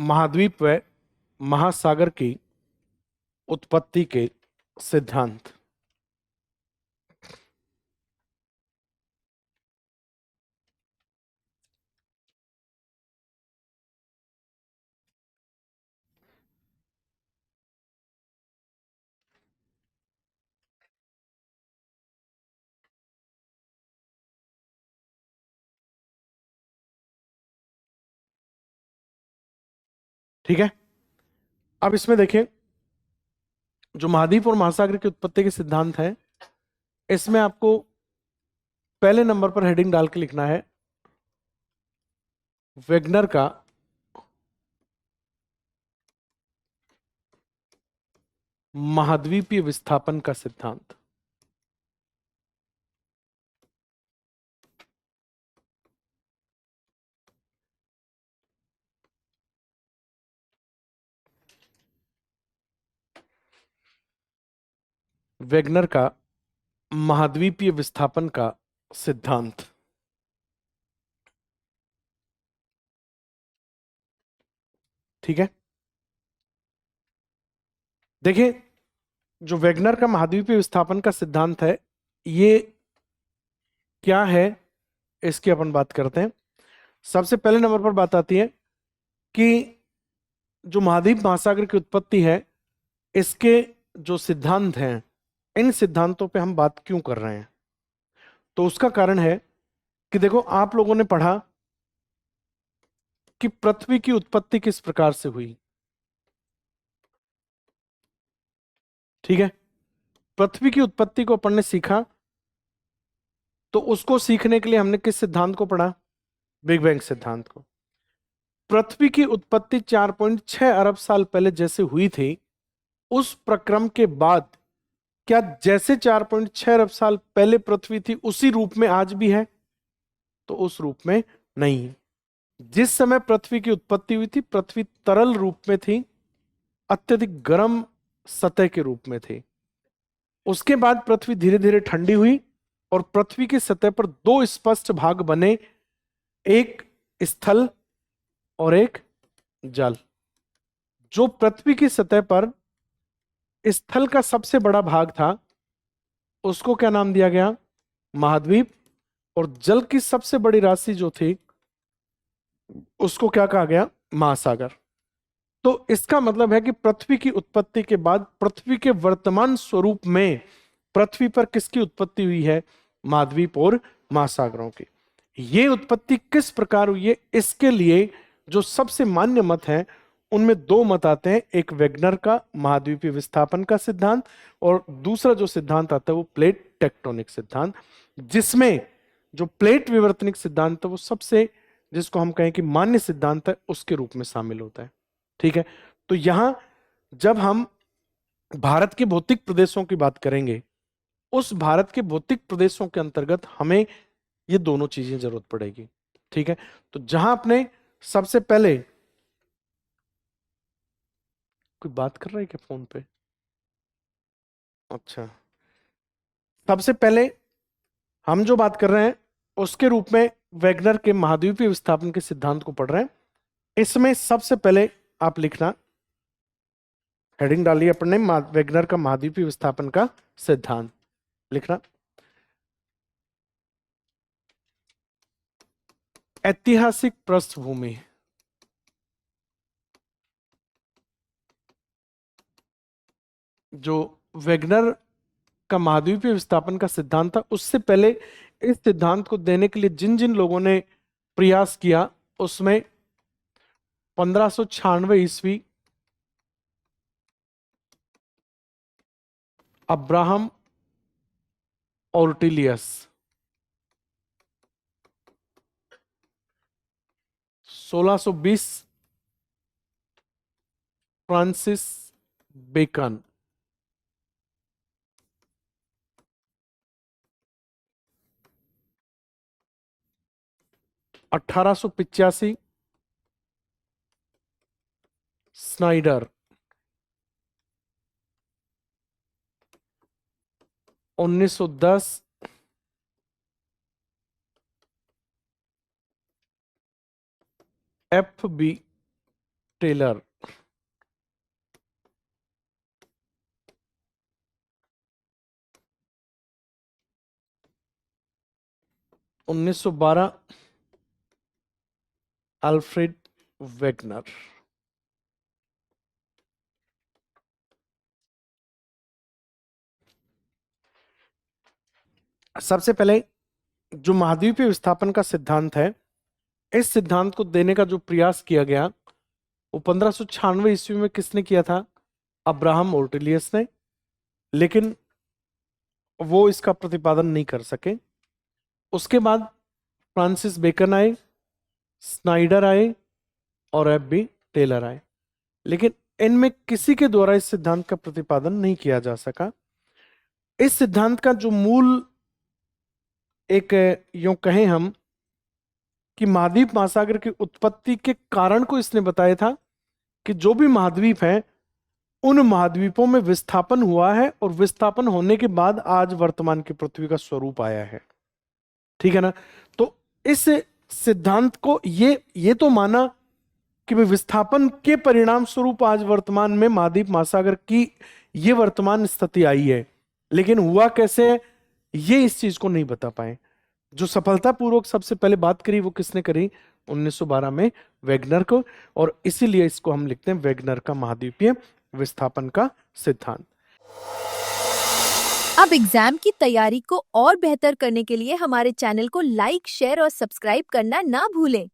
महाद्वीप व महासागर की उत्पत्ति के सिद्धांत। ठीक है, अब इसमें देखें, जो महाद्वीप और महासागर की उत्पत्ति के सिद्धांत है, इसमें आपको पहले नंबर पर हेडिंग डाल के लिखना है वेगनर का महाद्वीपीय विस्थापन का सिद्धांत। वेगनर का महाद्वीपीय विस्थापन का सिद्धांत। ठीक है, देखिए, जो वेगनर का महाद्वीपीय विस्थापन का सिद्धांत है, ये क्या है, इसकी अपन बात करते हैं। सबसे पहले नंबर पर बात आती है कि जो महाद्वीप महासागर की उत्पत्ति है, इसके जो सिद्धांत हैं, इन सिद्धांतों पे हम बात क्यों कर रहे हैं। तो उसका कारण है कि देखो, आप लोगों ने पढ़ा कि पृथ्वी की उत्पत्ति किस प्रकार से हुई। ठीक है, पृथ्वी की उत्पत्ति को अपन ने सीखा, तो उसको सीखने के लिए हमने किस सिद्धांत को पढ़ा? बिग बैंग सिद्धांत को। पृथ्वी की उत्पत्ति 4.6 अरब साल पहले जैसे हुई थी, उस प्रक्रम के बाद क्या जैसे 4.6 अरब साल पहले पृथ्वी थी उसी रूप में आज भी है? तो उस रूप में नहीं। जिस समय पृथ्वी की उत्पत्ति हुई थी, पृथ्वी तरल रूप में थी, अत्यधिक गर्म सतह के रूप में थी। उसके बाद पृथ्वी धीरे धीरे ठंडी हुई और पृथ्वी की सतह पर दो स्पष्ट भाग बने, एक स्थल और एक जल। जो पृथ्वी की सतह पर स्थल का सबसे बड़ा भाग था, उसको क्या नाम दिया गया? महाद्वीप। और जल की सबसे बड़ी राशि जो थी, उसको क्या कहा गया? महासागर। तो इसका मतलब है कि पृथ्वी की उत्पत्ति के बाद पृथ्वी के वर्तमान स्वरूप में पृथ्वी पर किसकी उत्पत्ति हुई है? महाद्वीप और महासागरों की। ये उत्पत्ति किस प्रकार हुई है, इसके लिए जो सबसे मान्य मत है, उनमें दो मत आते हैं। एक वेगनर का महाद्वीपीय विस्थापन का सिद्धांत, और दूसरा जो सिद्धांत आता है वो प्लेट टेक्टोनिक सिद्धांत, जिसमें जो प्लेट विवर्तनिक सिद्धांत है वो सबसे, जिसको हम कहें कि मान्य सिद्धांत है, उसके रूप में शामिल होता है। ठीक है, तो यहां जब हम भारत के भौतिक प्रदेशों की बात करेंगे, उस भारत के भौतिक प्रदेशों के अंतर्गत हमें ये दोनों चीजें जरूरत पड़ेगी। ठीक है, तो जहां अपने सबसे पहले, कोई बात कर रहा है क्या फोन पे? अच्छा, सबसे पहले हम जो बात कर रहे हैं उसके रूप में वेगनर के महाद्वीपीय विस्थापन के सिद्धांत को पढ़ रहे हैं। इसमें सबसे पहले आप लिखना, हेडिंग डालिए अपने, वेगनर का महाद्वीपीय विस्थापन का सिद्धांत लिखना। ऐतिहासिक पृष्ठभूमि। जो वेगनर का महाद्वीपीय विस्थापन का सिद्धांत था, उससे पहले इस सिद्धांत को देने के लिए जिन जिन लोगों ने प्रयास किया, उसमें 1596 ईस्वी Abraham Ortelius, 1620 Francis Bacon, 1885 Snider, 1910 F B Taylor. (1912) Alfred Wegener. सबसे पहले जो महाद्वीपीय विस्थापन का सिद्धांत है, इस सिद्धांत को देने का जो प्रयास किया गया वो 1596 ईस्वी में किसने किया था? अब्राहम ओर्टेलियस ने। लेकिन वो इसका प्रतिपादन नहीं कर सके। उसके बाद फ्रांसिस बेकन आए, स्नाइडर आए और एफ.बी. टेलर आए, लेकिन इनमें किसी के द्वारा इस सिद्धांत का प्रतिपादन नहीं किया जा सका। इस सिद्धांत का जो मूल एक यूं कहें हम कि महाद्वीप महासागर की उत्पत्ति के कारण को इसने बताया था कि जो भी महाद्वीप हैं उन महाद्वीपों में विस्थापन हुआ है और विस्थापन होने के बाद आज वर्तमान की पृथ्वी का स्वरूप आया है। ठीक है ना? तो इस सिद्धांत को ये तो माना कि विस्थापन के परिणाम स्वरूप आज वर्तमान में महाद्वीप महासागर की ये वर्तमान स्थिति आई है, लेकिन हुआ कैसे ये इस चीज को नहीं बता पाए। जो सफलतापूर्वक सबसे पहले बात करी वो किसने करी? 1912 में वेगनर को, और इसीलिए इसको हम लिखते हैं वेगनर का महाद्वीपीय विस्थापन का सिद्धांत। अब एग्जाम की तैयारी को और बेहतर करने के लिए हमारे चैनल को लाइक, शेयर और सब्सक्राइब करना ना भूलें।